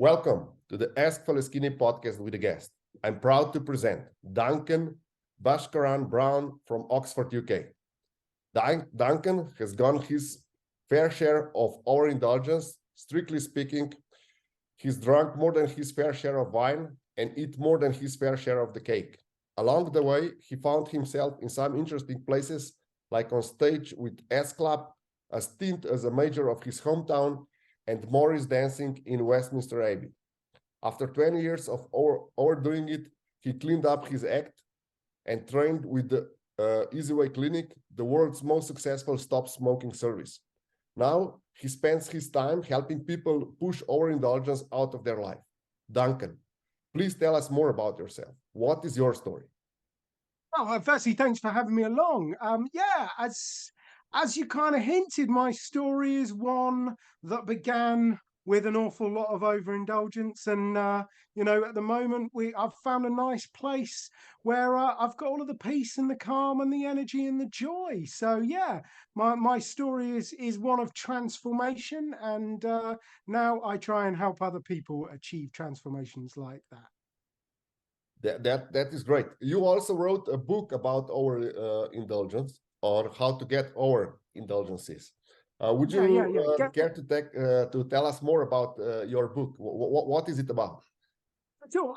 Welcome to the Ask Faleskini podcast with a guest. I'm proud to present Duncan Bhaskaran Brown from Oxford, UK. Duncan has gone his fair share of overindulgence. Strictly speaking, he's drunk more than his fair share of wine and eat more than his fair share of the cake. Along the way, he found himself in some interesting places, like on stage with S Club, a stint as a major of his hometown, and Morris dancing in Westminster Abbey. After 20 years of overdoing it, he cleaned up his act and trained with the Easyway clinic, the world's most successful stop smoking service. Now he spends his time helping people push overindulgence out of their life. Duncan, please tell us more about yourself. What is your story? Oh, firstly, thanks for having me along. As you kind of hinted, my story is one that began with an awful lot of overindulgence, and at the moment I've found a nice place where I've got all of the peace and the calm and the energy and the joy. So yeah, my story is one of transformation, and now I try and help other people achieve transformations like that. That is great. You also wrote a book about overindulgence or how to get over indulgences. Would you care to tell us more about your book? What is it about? So,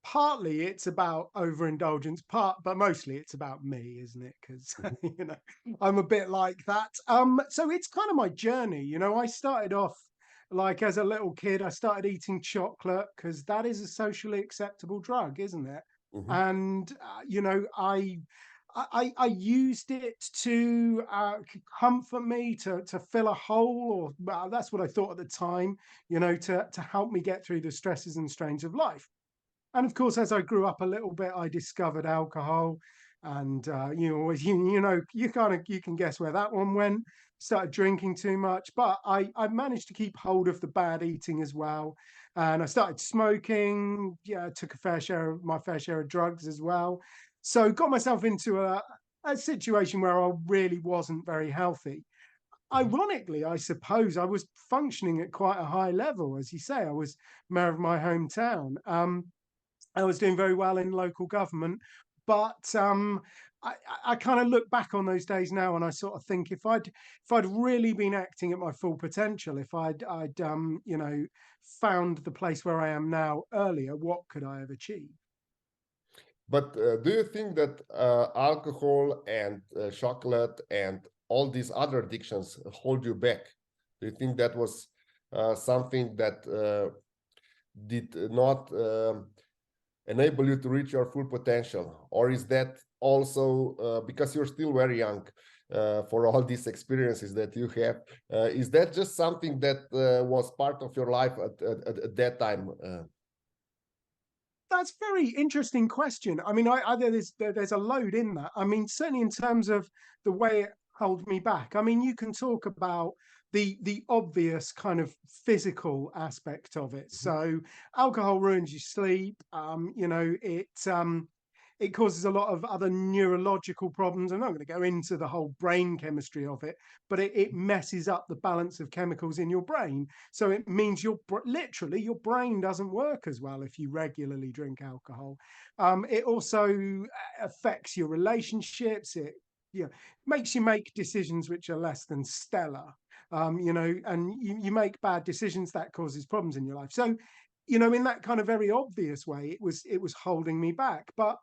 partly it's about overindulgence, but mostly it's about me, isn't it? Because I'm a bit like that. So it's kind of my journey. I started off like as a little kid. I started eating chocolate because that is a socially acceptable drug, isn't it? Mm-hmm. And I used it to comfort me, to fill a hole, or that's what I thought at the time, to help me get through the stresses and strains of life. And of course, as I grew up a little bit, I discovered alcohol, and you can guess where that one went. Started drinking too much, but I managed to keep hold of the bad eating as well, and I started smoking. Yeah, took my fair share of drugs as well. So got myself into a situation where I really wasn't very healthy. Ironically, I suppose I was functioning at quite a high level. As you say, I was mayor of my hometown. I was doing very well in local government, but I kind of look back on those days now, and I sort of think if I'd really been acting at my full potential, if I'd found the place where I am now earlier, what could I have achieved? But do you think that alcohol and chocolate and all these other addictions hold you back? Do you think that was something that did not enable you to reach your full potential? Or is that also because you're still very young for all these experiences that you have? Is that just something that was part of your life at that time? That's a very interesting question. I mean, there's a load in that. I mean, certainly in terms of the way it held me back. I mean, you can talk about the obvious kind of physical aspect of it. So alcohol ruins your sleep. It causes a lot of other neurological problems. I'm not going to go into the whole brain chemistry of it, but it messes up the balance of chemicals in your brain. So it means literally your brain doesn't work as well if you regularly drink alcohol. It also affects your relationships. It makes you make decisions which are less than stellar. And you make bad decisions, that causes problems in your life. So, in that kind of very obvious way, it was holding me back. But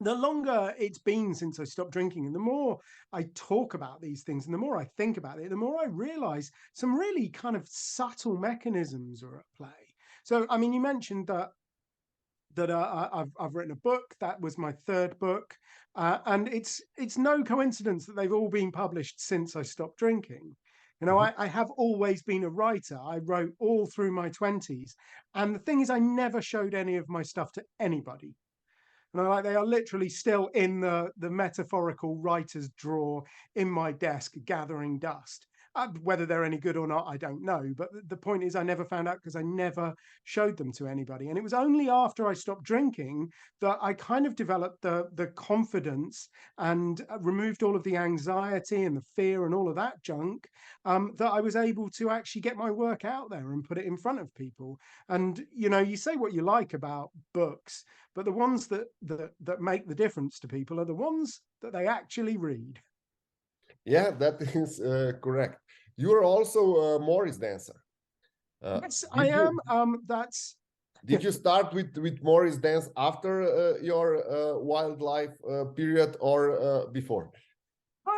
the longer it's been since I stopped drinking, and the more I talk about these things, and the more I think about it, the more I realize some really kind of subtle mechanisms are at play. So, I mean, you mentioned that I've written a book. That was my third book, and it's no coincidence that they've all been published since I stopped drinking. I have always been a writer. I wrote all through my 20s, and the thing is, I never showed any of my stuff to anybody. And they are literally still in the metaphorical writer's drawer in my desk, gathering dust. Whether they're any good or not, I don't know. But the point is, I never found out because I never showed them to anybody. And it was only after I stopped drinking that I kind of developed the confidence and removed all of the anxiety and the fear and all of that junk, that I was able to actually get my work out there and put it in front of people. And, you know, you say what you like about books, but the ones that make the difference to people are the ones that they actually read. Yeah, that is correct. You are also a Morris dancer. Yes, I am. That's Did you start with Morris dance after your wildlife period or before?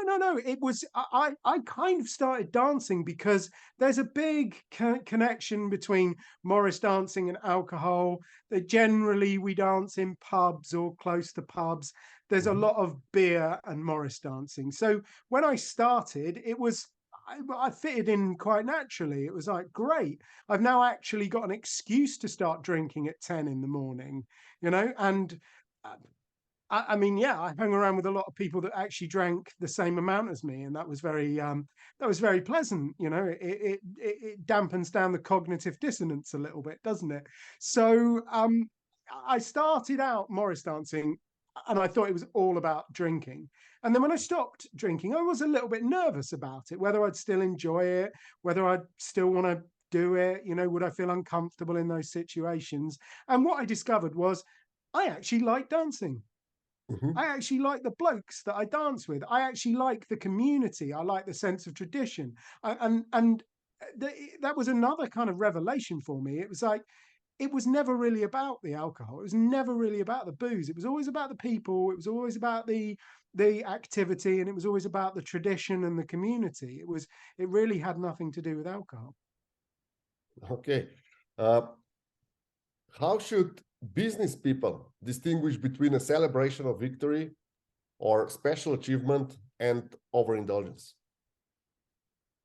no. It was I kind of started dancing because there's a big connection between Morris dancing and alcohol. That generally we dance in pubs or close to pubs. There's a lot of beer and Morris dancing. So when I started, it was I fitted in quite naturally. It was like, great, I've now actually got an excuse to start drinking at 10 in the morning, you know, and I mean, yeah, I hung around with a lot of people that actually drank the same amount as me, and that was very pleasant. You know, it dampens down the cognitive dissonance a little bit, doesn't it? So I started out Morris dancing, and I thought it was all about drinking. And then when I stopped drinking, I was a little bit nervous about it, whether I'd still enjoy it, whether I'd still want to do it. You know, would I feel uncomfortable in those situations? And what I discovered was I actually like dancing. I actually like the blokes that I dance with. I actually like the community. I like the sense of tradition. And that was another kind of revelation for me. It was like, it was never really about the alcohol. It was never really about the booze. It was always about the people. It was always about the activity, and it was always about the tradition and the community. It really had nothing to do with alcohol. Okay. Uh, how should business people distinguish between a celebration of victory or special achievement and overindulgence?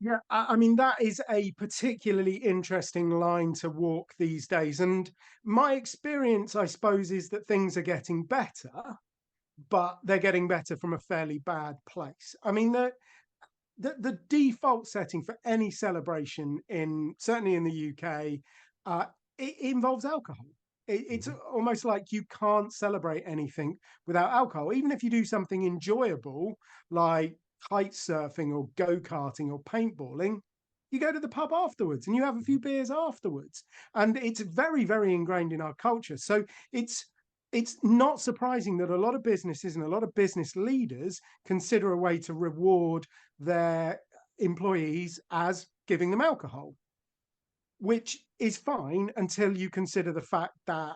Yeah, I mean, that is a particularly interesting line to walk these days. And my experience, I suppose, is that things are getting better, but they're getting better from a fairly bad place. I mean, the default setting for any celebration certainly in the UK, it involves alcohol. It's almost like you can't celebrate anything without alcohol. Even if you do something enjoyable like kite surfing or go-karting or paintballing, you go to the pub afterwards and you have a few beers afterwards. And it's very, very ingrained in our culture. So it's not surprising that a lot of businesses and a lot of business leaders consider a way to reward their employees as giving them alcohol, which is fine until you consider the fact that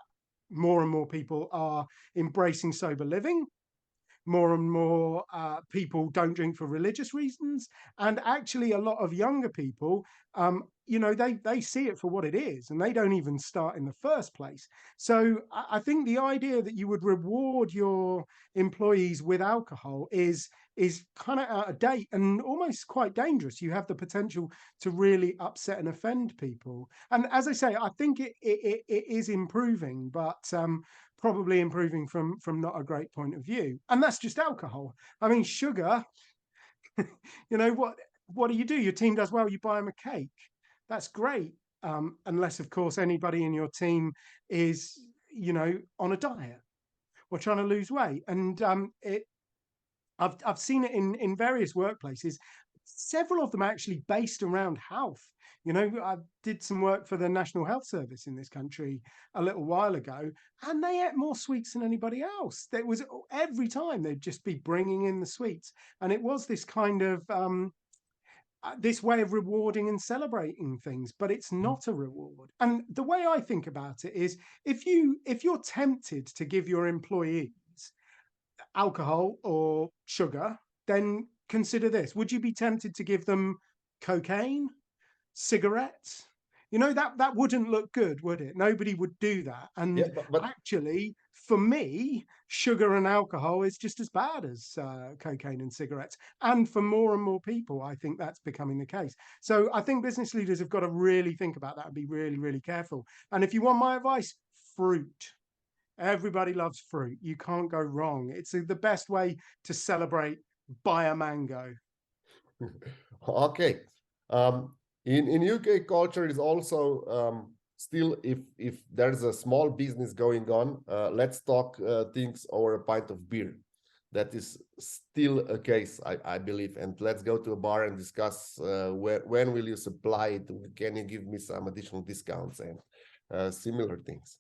more and more people are embracing sober living. More and more people don't drink for religious reasons, and actually a lot of younger people, you know, they see it for what it is, and they don't even start in the first place. So I think the idea that you would reward your employees with alcohol is kind of out of date and almost quite dangerous. You have the potential to really upset and offend people. And as I say, I think it is improving, but probably improving from not a great point of view. And that's just alcohol. I mean, sugar, you know, what do? Your team does well, you buy them a cake. That's great. Unless, of course, anybody in your team is, you know, on a diet or trying to lose weight. And I've seen it in various workplaces, several of them actually based around health. You know, I did some work for the National Health Service in this country a little while ago, and they ate more sweets than anybody else. There was every time they'd just be bringing in the sweets, and it was this kind of this way of rewarding and celebrating things, but it's not a reward. And the way I think about it is, if you're tempted to give your employees alcohol or sugar, then consider this. Would you be tempted to give them cocaine, cigarettes? You know, that wouldn't look good, would it? Nobody would do that. And Yeah, but actually, for me, sugar and alcohol is just as bad as cocaine and cigarettes. And for more and more people, I think that's becoming the case. So I think business leaders have got to really think about that and be really, really careful. And if you want my advice, fruit. Everybody loves fruit. You can't go wrong. It's the best way to celebrate. Buy a mango. okay. In UK culture is also still, if there's a small business going on, let's talk things over a pint of beer. That is still a case, I believe. And let's go to a bar and discuss when will you supply it? Can you give me some additional discounts and similar things?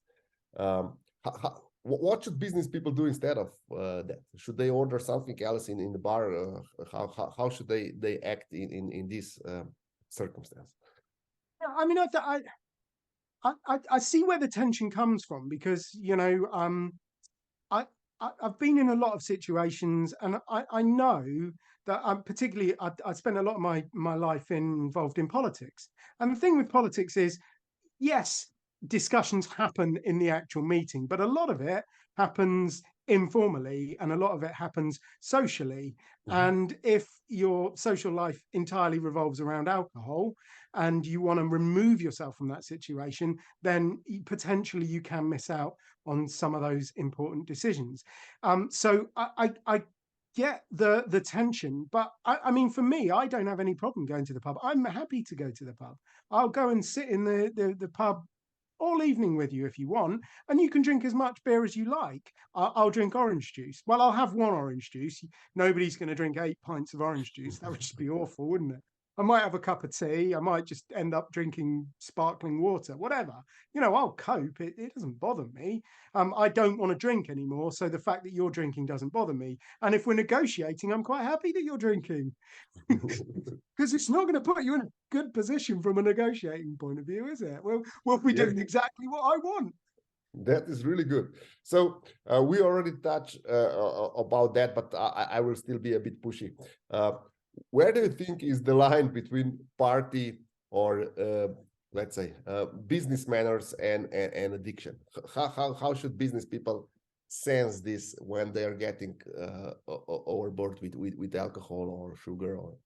What should business people do instead of that? Should they order something else in the bar? How should they act in this circumstance? Yeah, I mean, I see where the tension comes from, because I've been in a lot of situations, and I know that particularly I spent a lot of my life involved in politics. And the thing with politics is, yes, discussions happen in the actual meeting, but a lot of it happens informally and a lot of it happens socially. And if your social life entirely revolves around alcohol and you want to remove yourself from that situation, then potentially you can miss out on some of those important decisions. So I get the tension, but I mean, for me, I don't have any problem going to the pub. I'm happy to go to the pub. I'll go and sit in the pub all evening with you if you want, and you can drink as much beer as you like. I'll drink orange juice. Well, I'll have one orange juice. Nobody's going to drink 8 pints of orange juice. That would just be awful, wouldn't it? I might have a cup of tea. I might just end up drinking sparkling water, whatever. I'll cope. It doesn't bother me. I don't want to drink anymore, so the fact that you're drinking doesn't bother me. And if we're negotiating, I'm quite happy that you're drinking. Because it's not going to put you in a good position from a negotiating point of view, is it? We'll be doing exactly what I want. That is really good. So we already touched about that, but I will still be a bit pushy. Where do you think is the line between party or let's say business manners and addiction? How should business people sense this when they are getting overboard with alcohol or sugar? Or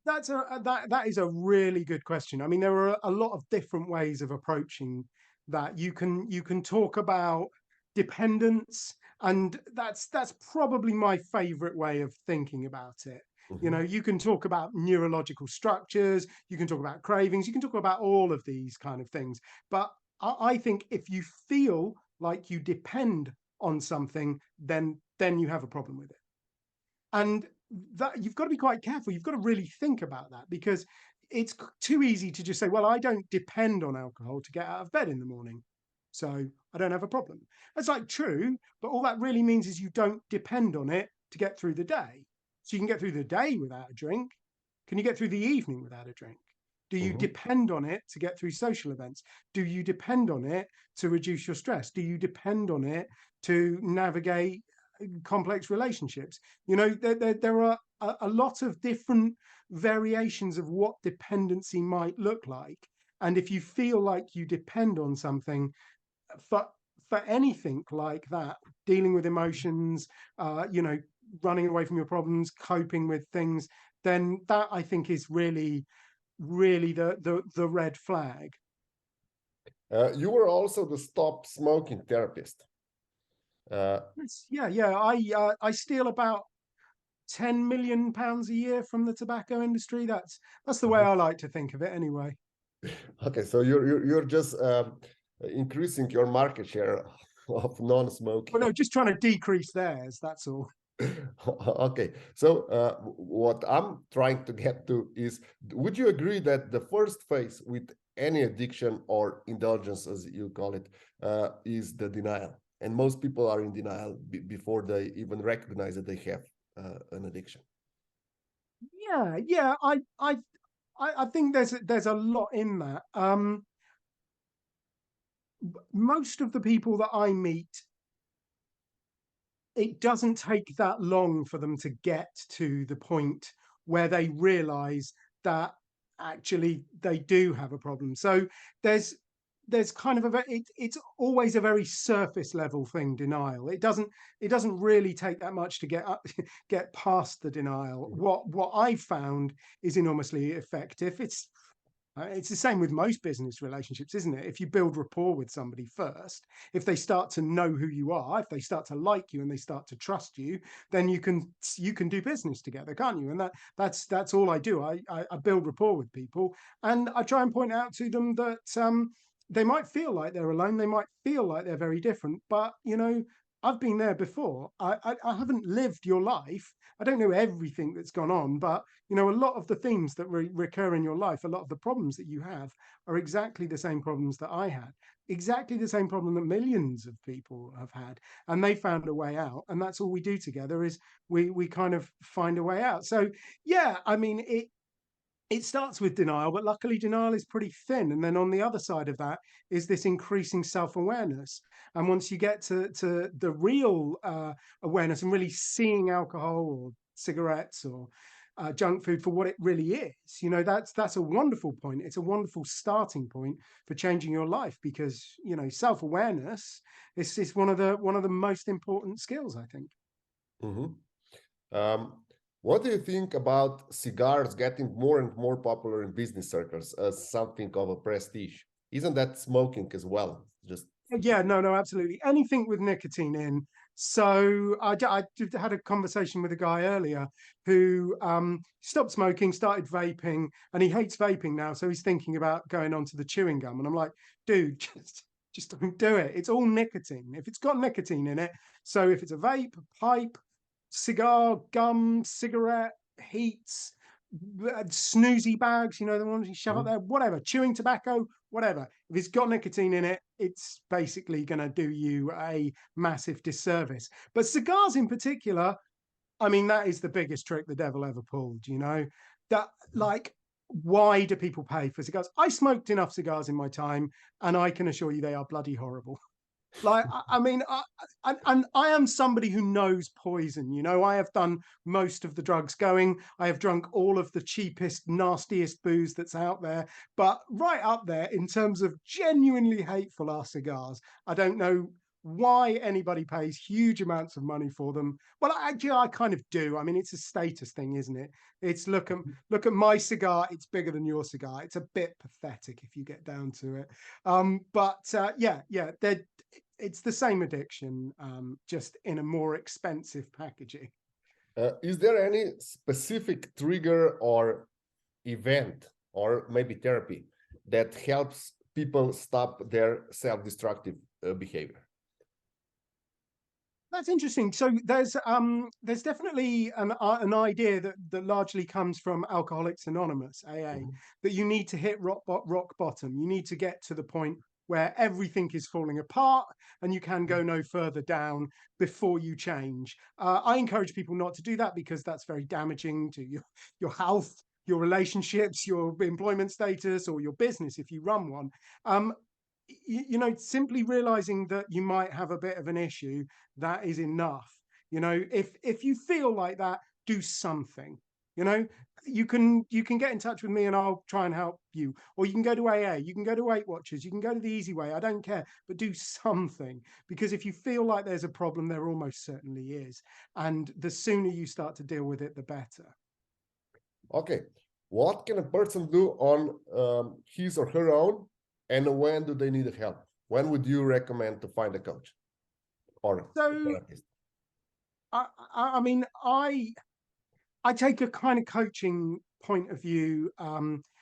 that is a really good question. I mean, there are a lot of different ways of approaching that. You can talk about dependence, and that's probably my favorite way of thinking about it. You can talk about neurological structures, you can talk about cravings, you can talk about all of these kind of things. But I think if you feel like you depend on something, then you have a problem with it. And that you've got to be quite careful. You've got to really think about that, because it's too easy to just say, well, I don't depend on alcohol to get out of bed in the morning, so I don't have a problem. That's like true, but all that really means is you don't depend on it to get through the day. So you can get through the day without a drink. Can you get through the evening without a drink? Do you depend on it to get through social events? Do you depend on it to reduce your stress? Do you depend on it to navigate complex relationships? There are a lot of different variations of what dependency might look like. And if you feel like you depend on something for anything like that, dealing with emotions, running away from your problems, coping with things, then that, I think, is really the red flag. You were also the stop smoking therapist. I steal about £10 million a year from the tobacco industry. That's the way I like to think of it, anyway. Okay, so you're just increasing your market share of non-smoking. Well, no, just trying to decrease theirs. That's all. Okay, so what I'm trying to get to is, would you agree that the first phase with any addiction or indulgence, as you call it, is the denial? And most people are in denial before they even recognize that they have an addiction. Yeah. I think there's a lot in that. Most of the people that I meet, it doesn't take that long for them to get to the point where they realize that actually they do have a problem. So there's kind of it's always a very surface level thing, denial. It doesn't really take that much to get past the denial. What I found is enormously effective. It's the same with most business relationships, isn't it? If you build rapport with somebody first, if they start to know who you are, if they start to like you and they start to trust you, then you can do business together, can't you? And that's all I do. I build rapport with people, and I try and point out to them that they might feel like they're alone, they might feel like they're very different, but I've been there before. I haven't lived your life. I don't know everything that's gone on, but a lot of the themes that recur in your life, a lot of the problems that you have are exactly the same problems that I had, exactly the same problem that millions of people have had, and they found a way out. And that's all we do together is we kind of find a way out. So yeah, I mean, it starts with denial, but luckily denial is pretty thin. And then on the other side of that is this increasing self-awareness. And once you get to the real awareness and really seeing alcohol or cigarettes or junk food for what it really is, that's a wonderful point. It's a wonderful starting point for changing your life, because self-awareness is one of the most important skills, I think. Mm-hmm. What do you think about cigars getting more and more popular in business circles as something of a prestige? Isn't that smoking as well? Just Yeah, no, absolutely. Anything with nicotine in. So I had a conversation with a guy earlier who stopped smoking, started vaping, and he hates vaping now. So he's thinking about going on to the chewing gum. And I'm like, dude, just don't do it. It's all nicotine. If it's got nicotine in it, so if it's a vape, pipe, cigar, gum, cigarette, heats, snoozy bags, the ones you shove up there, whatever, chewing tobacco, whatever. If it's got nicotine in it, it's basically going to do you a massive disservice. But cigars in particular, I mean, that is the biggest trick the devil ever pulled, that like, why do people pay for cigars? I smoked enough cigars in my time, and I can assure you they are bloody horrible. Like, I mean, I am somebody who knows poison. I have done most of the drugs going. I have drunk all of the cheapest, nastiest booze that's out there. But right up there in terms of genuinely hateful are cigars. I don't know why anybody pays huge amounts of money for them. Well, actually, I kind of do. I mean, it's a status thing, isn't it? It's look at my cigar. It's bigger than your cigar. It's a bit pathetic if you get down to it. Yeah, it's the same addiction, just in a more expensive packaging. Is there any specific trigger or event or maybe therapy that helps people stop their self-destructive behavior? That's interesting. So there's definitely an idea that largely comes from Alcoholics Anonymous, AA, that you need to hit rock bottom. You need to get to the point where everything is falling apart and you can go no further down before you change. I encourage people not to do that, because that's very damaging to your health, your relationships, your employment status, or your business if you run one. Simply realizing that you might have a bit of an issue, that is enough. If you feel like that, do something. You can get in touch with me and I'll try and help you, or you can go to AA, you can go to Weight Watchers, you can go to the Easyway. I don't care, but do something, because if you feel like there's a problem, there almost certainly is, and the sooner you start to deal with it, the better. Okay, what can a person do on his or her own, and when do they need help? When would you recommend to find a coach or a therapist? I mean, I take a kind of coaching point of view.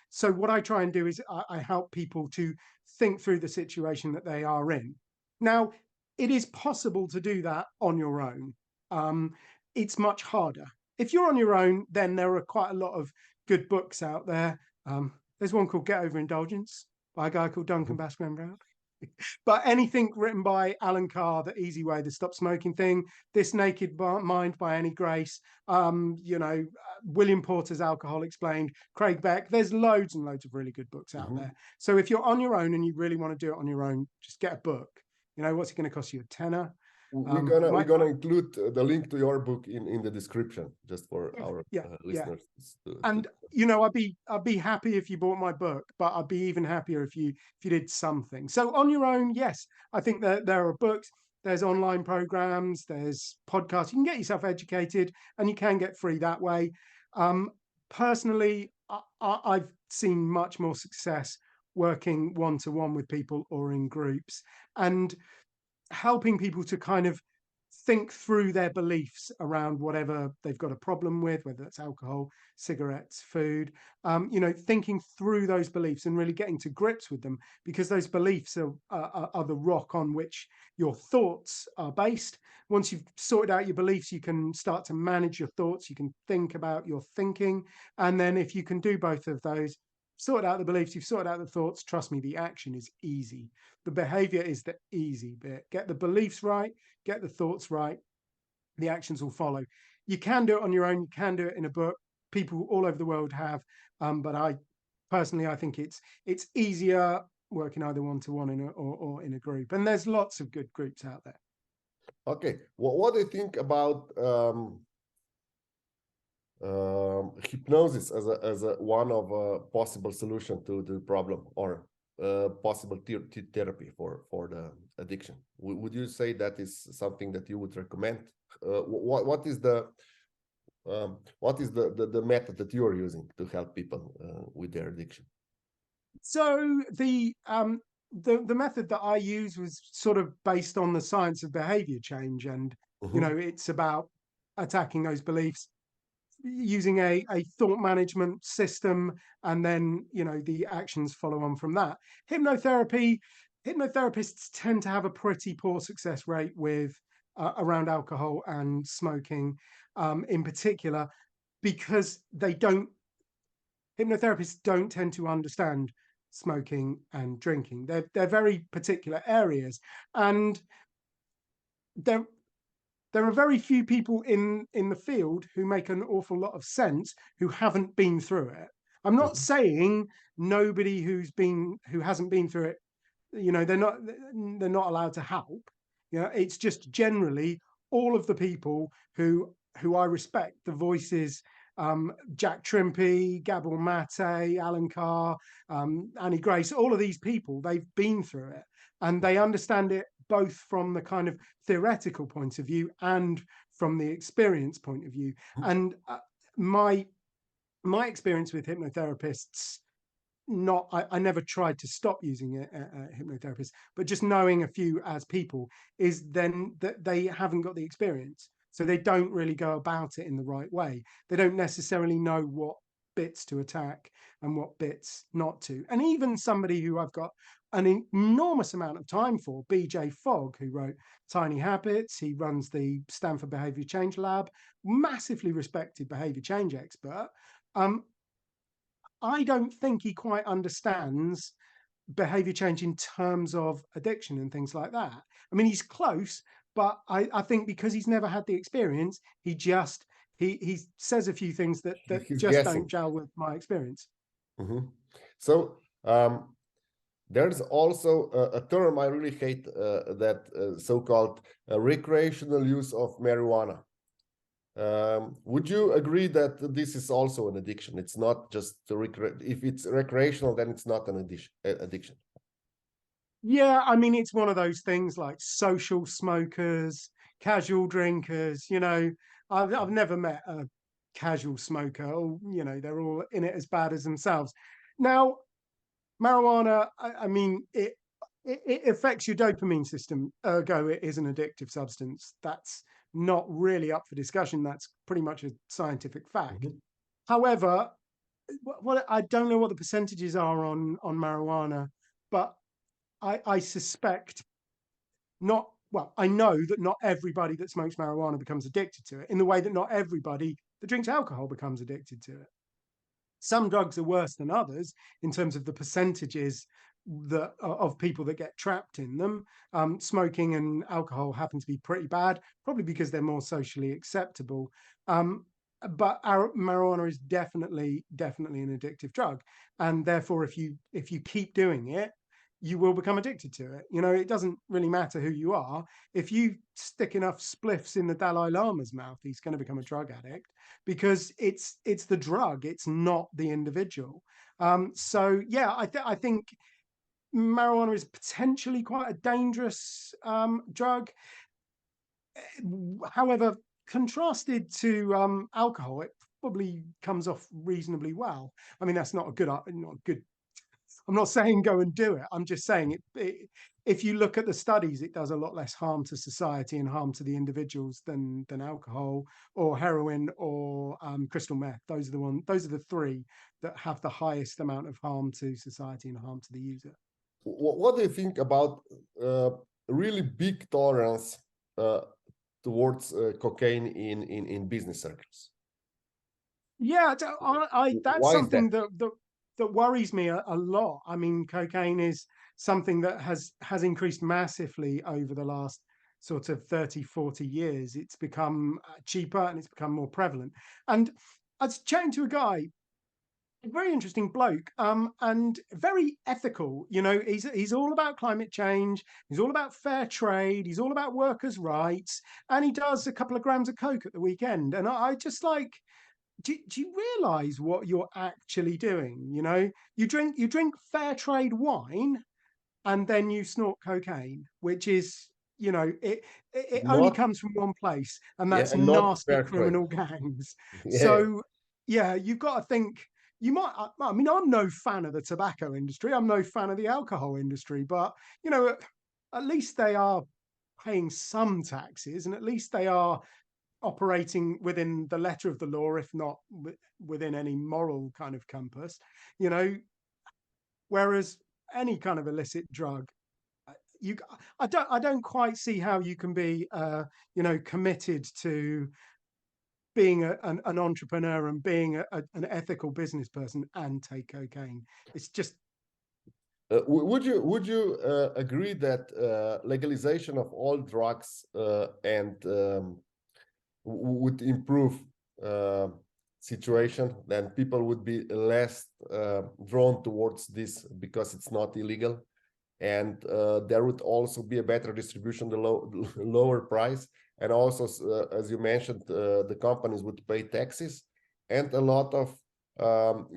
So what I try and do is I help people to think through the situation that they are in. Now, it is possible to do that on your own. It's much harder. If you're on your own, then there are quite a lot of good books out there. There's one called Get Over-Indulgence by a guy called Duncan Bhaskaran Brown. But anything written by Alan Carr, the Easyway, the Stop Smoking thing, This Naked Mind by Annie Grace, William Porter's Alcohol Explained, Craig Beck. There's loads and loads of really good books out there. So if you're on your own and you really want to do it on your own, just get a book. What's it going to cost you? $10? We're gonna include the link to your book in the description, just for our listeners. And I'd be happy if you bought my book, but I'd be even happier if you did something. So on your own, yes, I think that there are books, there's online programs, there's podcasts. You can get yourself educated, and you can get free that way. Personally, I've seen much more success working one-to-one with people or in groups, and helping people to kind of think through their beliefs around whatever they've got a problem with, whether it's alcohol, cigarettes, food, thinking through those beliefs and really getting to grips with them, because those beliefs are the rock on which your thoughts are based. Once you've sorted out your beliefs, you can start to manage your thoughts. You can think about your thinking. And then if you can do both of those, sort out the beliefs, you've sorted out the thoughts, trust me, the action is easy. The behavior is the easy bit. Get the beliefs right, get the thoughts right, the actions will follow. You can do it on your own, you can do it in a book. People all over the world have, but I think it's easier working either one-to-one or in a group. And there's lots of good groups out there. Okay, what do you think about hypnosis as a one of a possible solution to the problem, or possible therapy for the addiction? Would you say that is something that you would recommend? What is the method that you are using to help people with their addiction? So the method that I use was sort of based on the science of behavior change, and it's about attacking those beliefs using a thought management system, and then the actions follow on from that. Hypnotherapists tend to have a pretty poor success rate with around alcohol and smoking, in particular, because hypnotherapists don't tend to understand smoking and drinking. They're very particular areas, and there are very few people in the field who make an awful lot of sense who haven't been through it. I'm not saying nobody who hasn't been through it, they're not allowed to help. It's just generally all of the people who I respect, the voices, Jack Trimpey, Gabor Mate, Alan Carr, Annie Grace, all of these people, they've been through it and they understand it both from the kind of theoretical point of view and from the experience point of view. And my experience with hypnotherapists, I never tried to stop using a hypnotherapist, but just knowing a few as people is then that they haven't got the experience. So they don't really go about it in the right way. They don't necessarily know what bits to attack and what bits not to. And even somebody who I've got an enormous amount of time for, BJ Fogg, who wrote Tiny Habits, he runs the Stanford Behavior Change Lab, massively respected behavior change expert. I don't think he quite understands behavior change in terms of addiction and things like that. I mean, he's close, but I think because he's never had the experience, he says a few things that He's just guessing. don't gel with my experience. So there's also a term I really hate, that so-called recreational use of marijuana. Would you agree that this is also an addiction? It's not just if it's recreational, then it's not an addiction. Yeah, I mean, it's one of those things like social smokers, casual drinkers. I've never met a casual smoker. Or, they're all in it as bad as themselves. Now, marijuana, I mean, it affects your dopamine system. Ergo, it is an addictive substance. That's not really up for discussion. That's pretty much a scientific fact. However, I don't know what the percentages are on marijuana, but I suspect not. Well, I know that not everybody that smokes marijuana becomes addicted to it, in the way that not everybody that drinks alcohol becomes addicted to it. Some drugs are worse than others in terms of the percentages of people that get trapped in them. Smoking and alcohol happen to be pretty bad, probably because they're more socially acceptable. But marijuana is definitely an addictive drug, and therefore, if you keep doing it, you will become addicted to it. It doesn't really matter who you are. If you stick enough spliffs in the Dalai Lama's mouth, he's going to become a drug addict, because it's the drug, it's not the individual. So yeah, I think marijuana is potentially quite a dangerous drug. However, contrasted to alcohol, it probably comes off reasonably well. I mean, that's not a good, I'm not saying go and do it. I'm just saying if you look at the studies, it does a lot less harm to society and harm to the individuals than alcohol or heroin or crystal meth. Those are the three that have the highest amount of harm to society and harm to the user. What do you think about really big tolerance towards cocaine in business circles? Yeah, that's Why is something that? that worries me a lot. I mean, cocaine is something that has increased massively over the last sort of 30, 40 years. It's become cheaper and it's become more prevalent. And I was chatting to a guy, a very interesting bloke, and very ethical. You know, he's all about climate change. He's all about fair trade. He's all about workers' rights, and he does a couple of grams of coke at the weekend. And I just like, do you realize what you're actually doing? You know, you drink fair trade wine, and then you snort cocaine, which is, you know, it only Not, comes from one place, and yeah, that's and not nasty fair trade. criminal gangs. Yeah. So yeah, you've got to think. You might, I mean, I'm no fan of the tobacco industry. I'm no fan of the alcohol industry, but you know, at least they are paying some taxes, and at least they are operating within the letter of the law, if not within any moral kind of compass, you know. Whereas any kind of illicit drug, I don't quite see how you can be, you know, committed to being an entrepreneur and being an ethical business person and take cocaine. It's just. Would you agree that legalization of all drugs and would improve situation? Then people would be less drawn towards this because it's not illegal, and there would also be a better distribution, the lower price, and also as you mentioned, the companies would pay taxes, and a lot of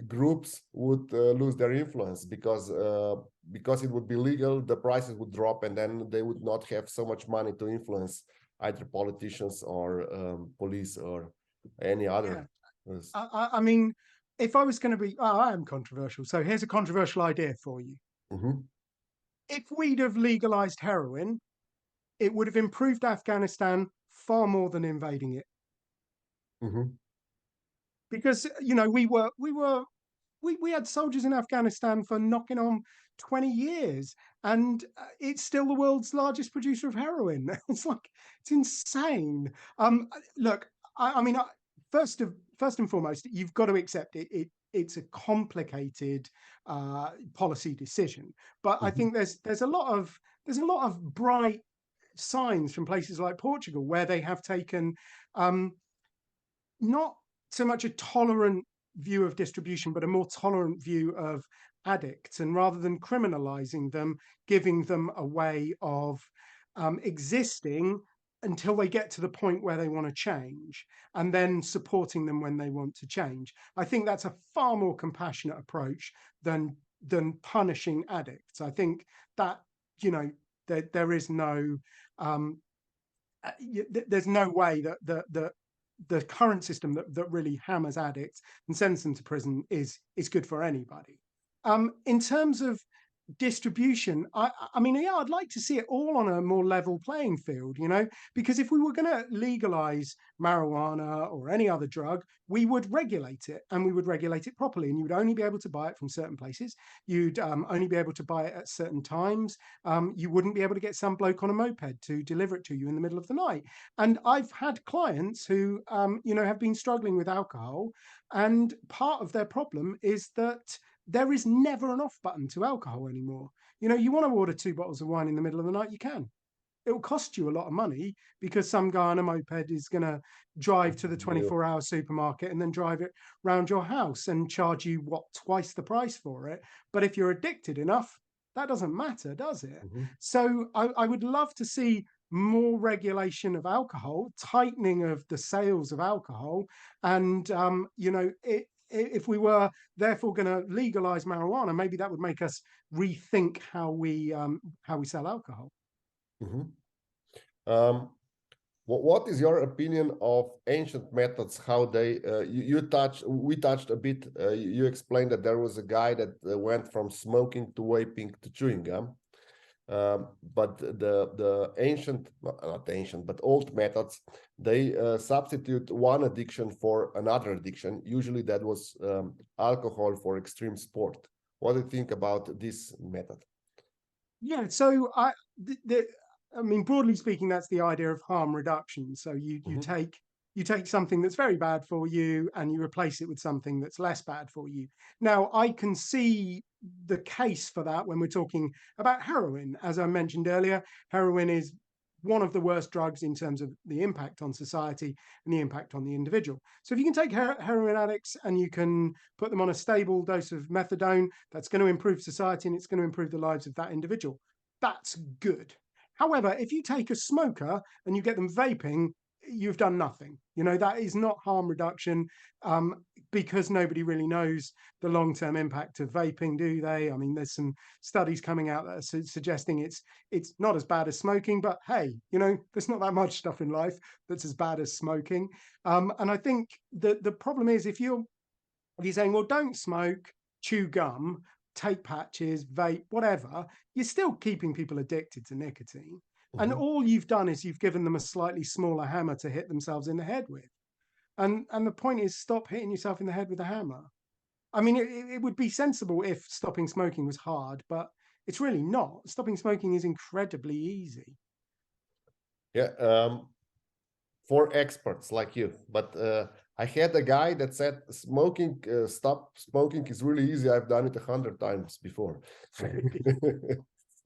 groups would lose their influence because it would be legal, the prices would drop, and then they would not have so much money to influence either politicians or police or any other. Yeah. I mean, if I was going to be, I am controversial. So here's a controversial idea for you. Mm-hmm. If we'd have legalized heroin, it would have improved Afghanistan far more than invading it. Mm-hmm. Because, you know, we had soldiers in Afghanistan for knocking on 20 years, and it's still the world's largest producer of heroin. It's like, it's insane. Look, I mean, first and foremost, you've got to accept it's a complicated policy decision, but I think there's a lot of bright signs from places like Portugal where they have taken not so much a tolerant view of distribution, but a more tolerant view of addicts, and rather than criminalizing them, giving them a way of existing until they get to the point where they want to change, and then supporting them when they want to change. I think that's a far more compassionate approach than punishing addicts. I think that, you know, there is no there's no way that the current system that really hammers addicts and sends them to prison is good for anybody. In terms of distribution, I mean, yeah, I'd like to see it all on a more level playing field, you know, because if we were going to legalize marijuana or any other drug, we would regulate it, and we would regulate it properly, and you would only be able to buy it from certain places. You'd only be able to buy it at certain times. You wouldn't be able to get some bloke on a moped to deliver it to you in the middle of the night. And I've had clients who, you know, have been struggling with alcohol, and part of their problem is that there is never an off button to alcohol anymore. You know, you want to order 2 bottles of wine in the middle of the night, you can. It will cost you a lot of money because some guy on a moped is going to drive to the 24-hour supermarket and then drive it round your house and charge you, what, twice the price for it. But if you're addicted enough, that doesn't matter, does it? So I would love to see more regulation of alcohol, tightening of the sales of alcohol, and you know, if we were therefore going to legalize marijuana, maybe that would make us rethink how we sell alcohol. What is your opinion of ancient methods? How they we touched a bit. You explained that there was a guy that went from smoking to vaping to chewing gum. But the ancient, not ancient, but old methods, they substitute one addiction for another addiction. Usually that was alcohol for extreme sport. What do you think about this method? Yeah, so I mean, broadly speaking, that's the idea of harm reduction. So you take something that's very bad for you and you replace it with something that's less bad for you. Now, I can see the case for that when we're talking about heroin. As I mentioned earlier, heroin is one of the worst drugs in terms of the impact on society and the impact on the individual. So if you can take heroin addicts and you can put them on a stable dose of methadone, that's going to improve society and it's going to improve the lives of that individual. That's good. However, if you take a smoker and you get them vaping, you've done nothing. You know, that is not harm reduction, because nobody really knows the long-term impact of vaping, do they? I mean, there's some studies coming out that are suggesting it's not as bad as smoking, but hey, you know, there's not that much stuff in life that's as bad as smoking. And I think the problem is if you're saying, well, don't smoke, chew gum, take patches, vape, whatever, you're still keeping people addicted to nicotine. And all you've done is you've given them a slightly smaller hammer to hit themselves in the head with. And the point is, stop hitting yourself in the head with a hammer. I mean, it would be sensible if stopping smoking was hard, but it's really not. Stopping smoking is incredibly easy. Yeah, for experts like you. But I had a guy that said smoking, stop smoking is really easy. I've done it 100 times before.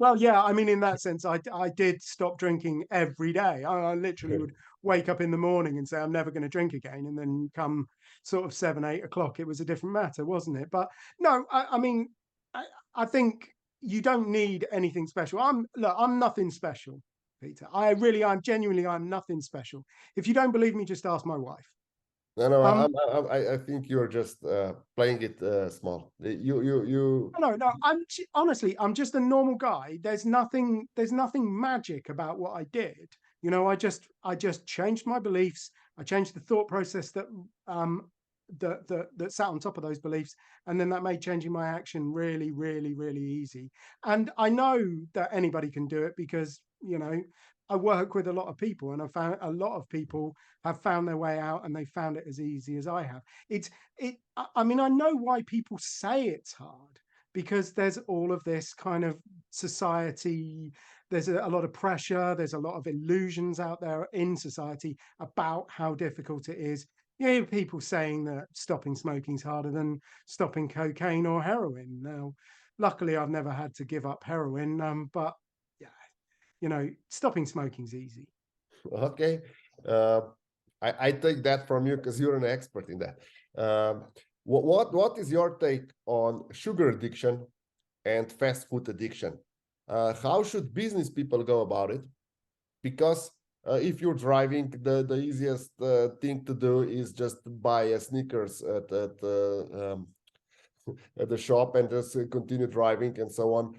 Well, yeah, I mean, in that sense, I did stop drinking every day. I literally would wake up in the morning and say, I'm never going to drink again. And then come sort of 7, 8 o'clock, it was a different matter, wasn't it? But no, I mean, I think you don't need anything special. I'm nothing special, Peter. I'm genuinely, I'm nothing special. If you don't believe me, just ask my wife. No, I think you're just playing it small. No. Honestly, I'm just a normal guy. There's nothing magic about what I did. You know, I just changed my beliefs. I changed the thought process that sat on top of those beliefs, and then that made changing my action really, really, really easy. And I know that anybody can do it because, you know, I work with a lot of people, and I found a lot of people have found their way out, and they found it as easy as I have. I mean, I know why people say it's hard, because there's all of this kind of society. There's a lot of pressure. There's a lot of illusions out there in society about how difficult it is. You hear people saying that stopping smoking is harder than stopping cocaine or heroin. Now, luckily, I've never had to give up heroin, but you know, stopping smoking's easy. Okay. I take that from you because you're an expert in that. What is your take on sugar addiction and fast food addiction? How should business people go about it? Because if you're driving, the easiest thing to do is just buy a Snickers at the shop and just continue driving and so on,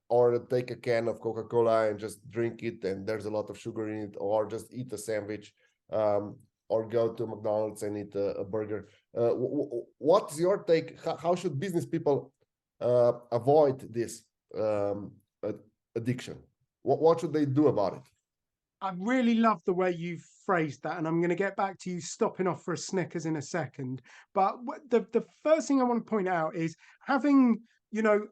or take a can of Coca-Cola and just drink it, and there's a lot of sugar in it, or just eat a sandwich, or go to McDonald's and eat a burger. What's your take? How should business people avoid this addiction? What should they do about it? I really love the way you've phrased that, and I'm going to get back to you stopping off for a Snickers in a second. But the first thing I want to point out is having, you know,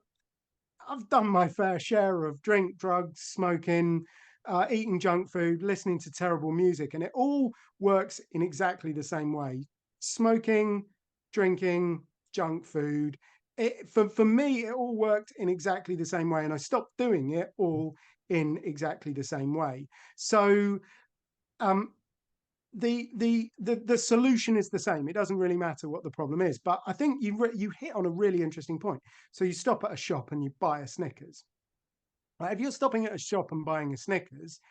I've done my fair share of drink, drugs, smoking, eating junk food, listening to terrible music, and it all works in exactly the same way. Smoking, drinking, junk food. For me, it all worked in exactly the same way, and I stopped doing it all in exactly the same way. So the solution is the same. It doesn't really matter what the problem is. But I think you hit on a really interesting point. So you stop at a shop and you buy a Snickers. Right? If you're stopping at a shop and buying a Snickers,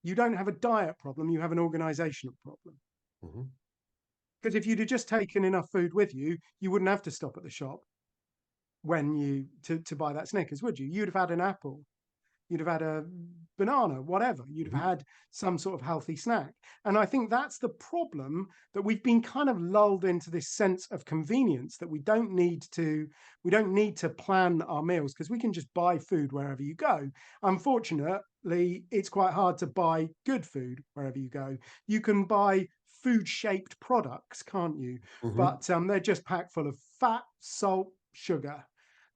you don't have a diet problem, you have an organizational problem. Because if you'd have just taken enough food with you, you wouldn't have to stop at the shop when you to buy that Snickers, would you? You'd have had an apple. you'd have had a banana, whatever. You'd have had some sort of healthy snack. And I think that's the problem, that we've been kind of lulled into this sense of convenience, that we don't need to plan our meals because we can just buy food wherever you go. Unfortunately, it's quite hard to buy good food wherever you go. You can buy food-shaped products, can't you? But they're just packed full of fat, salt, sugar.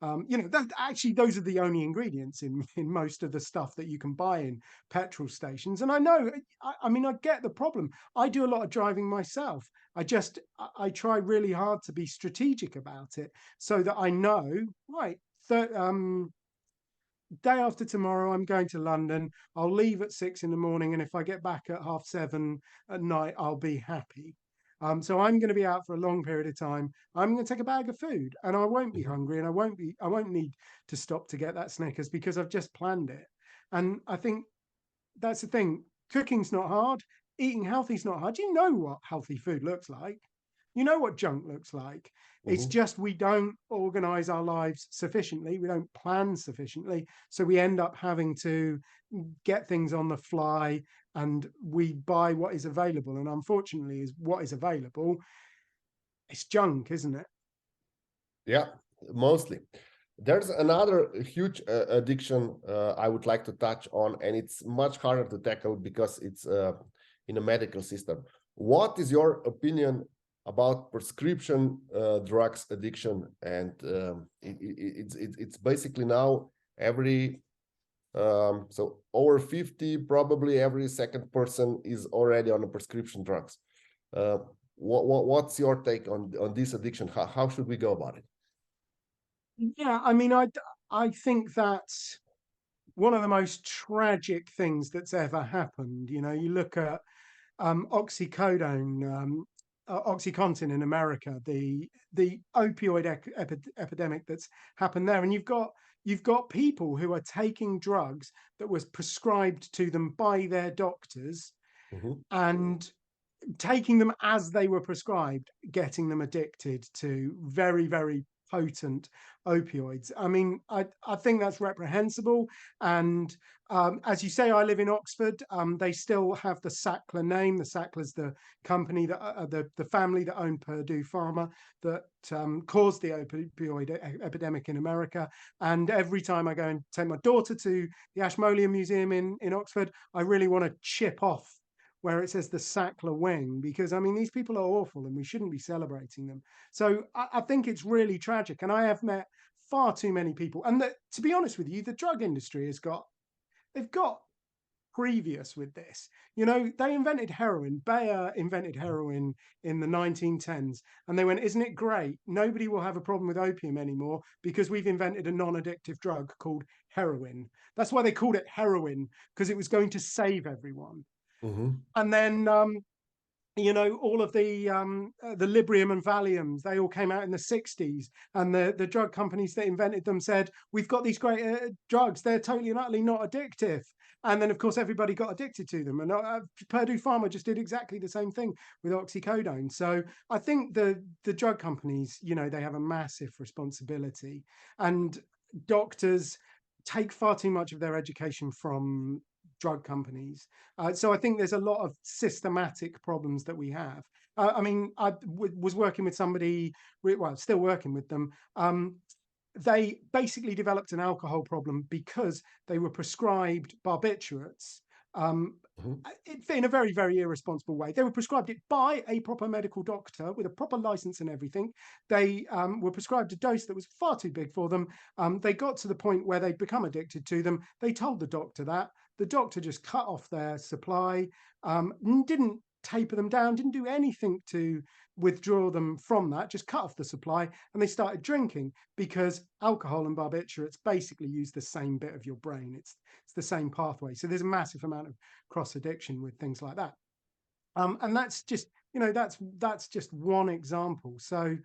Those are the only ingredients in most of the stuff that you can buy in petrol stations. And I know, I get the problem. I do a lot of driving myself. I try really hard to be strategic about it so that I know, right, day after tomorrow, I'm going to London. I'll leave at 6 in the morning. And if I get back at 7:30 at night, I'll be happy. So I'm going to be out for a long period of time. I'm going to take a bag of food, and I won't be hungry, and I won't need to stop to get that Snickers because I've just planned it. And I think that's the thing. Cooking's not hard. Eating healthy's not hard. You know what healthy food looks like. You know what junk looks like. It's just we don't organize our lives sufficiently. We don't plan sufficiently. So we end up having to get things on the fly, and we buy what is available. And unfortunately, is what is available, it's junk, isn't it? Yeah, mostly. There's another huge addiction I would like to touch on, and it's much harder to tackle because it's in a medical system. What is your opinion about prescription drugs addiction? And it's basically now so over 50, probably every second person is already on a prescription drugs. What's your take on this addiction? How should we go about it? Yeah, I think that's one of the most tragic things that's ever happened. You look at oxycodone, OxyContin in America, the opioid epidemic that's happened there, and you've got people who are taking drugs that was prescribed to them by their doctors and taking them as they were prescribed, getting them addicted to very, very potent opioids. I think that's reprehensible. And as you say, I live in Oxford. They still have the Sackler name. The Sackler's the company that the family that owned Purdue Pharma that caused the opioid epidemic in America. And every time I go and take my daughter to the Ashmolean Museum in Oxford, I really want to chip off where it says the Sackler wing, because these people are awful and we shouldn't be celebrating them. So I think it's really tragic. And I have met far too many people. And to be honest with you, the drug industry they've got previous with this. They invented heroin. Bayer invented heroin in the 1910s. And they went, isn't it great? Nobody will have a problem with opium anymore because we've invented a non-addictive drug called heroin. That's why they called it heroin, because it was going to save everyone. And then, all of the Librium and Valiums, they all came out in the 60s. And the drug companies that invented them said, we've got these great drugs. They're totally and utterly not addictive. And then, of course, everybody got addicted to them. And Purdue Pharma just did exactly the same thing with oxycodone. So I think the drug companies, they have a massive responsibility. And doctors take far too much of their education from drug companies. So I think there's a lot of systematic problems that we have. I was working with somebody, still working with them. They basically developed an alcohol problem because they were prescribed barbiturates in a very, very irresponsible way. They were prescribed it by a proper medical doctor with a proper license and everything. They were prescribed a dose that was far too big for them. They got to the point where they'd become addicted to them. They told the doctor that. The doctor just cut off their supply, didn't taper them down, didn't do anything to withdraw them from that, just cut off the supply, and they started drinking because alcohol and barbiturates basically use the same bit of your brain. It's the same pathway. So there's a massive amount of cross addiction with things like that. And that's just, that's just one example. So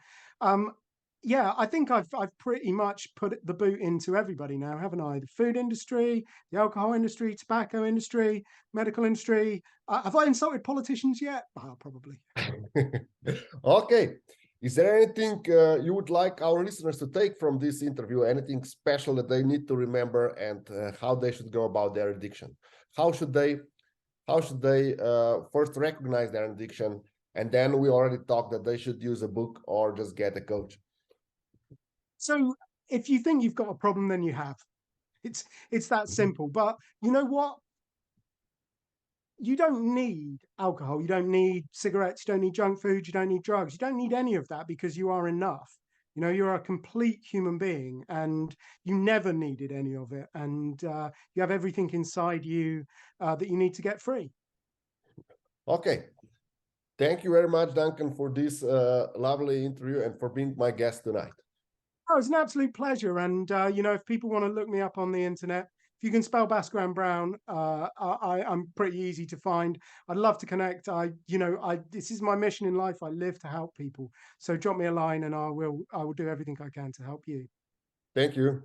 yeah, I think I've pretty much put the boot into everybody now, haven't I? The food industry, the alcohol industry, tobacco industry, medical industry. Have I insulted politicians yet? Probably. Okay. Is there anything you would like our listeners to take from this interview? Anything special that they need to remember, and how they should go about their addiction? How should they first recognize their addiction, and then we already talked that they should use a book or just get a coach? So if you think you've got a problem, then you have. It's that simple. But you know what? You don't need alcohol, you don't need cigarettes, you don't need junk food, you don't need drugs, you don't need any of that, because you are enough. You know, you're a complete human being, and you never needed any of it, and you have everything inside you that you need to get free. Okay, thank you very much, Duncan, for this lovely interview and for being my guest tonight. Oh, it's an absolute pleasure. And you know, if people want to look me up on the internet, if you can spell Bhaskaran Brown, I'm pretty easy to find. I'd love to connect. This is my mission in life. I live to help people. So drop me a line, and I will do everything I can to help you. Thank you.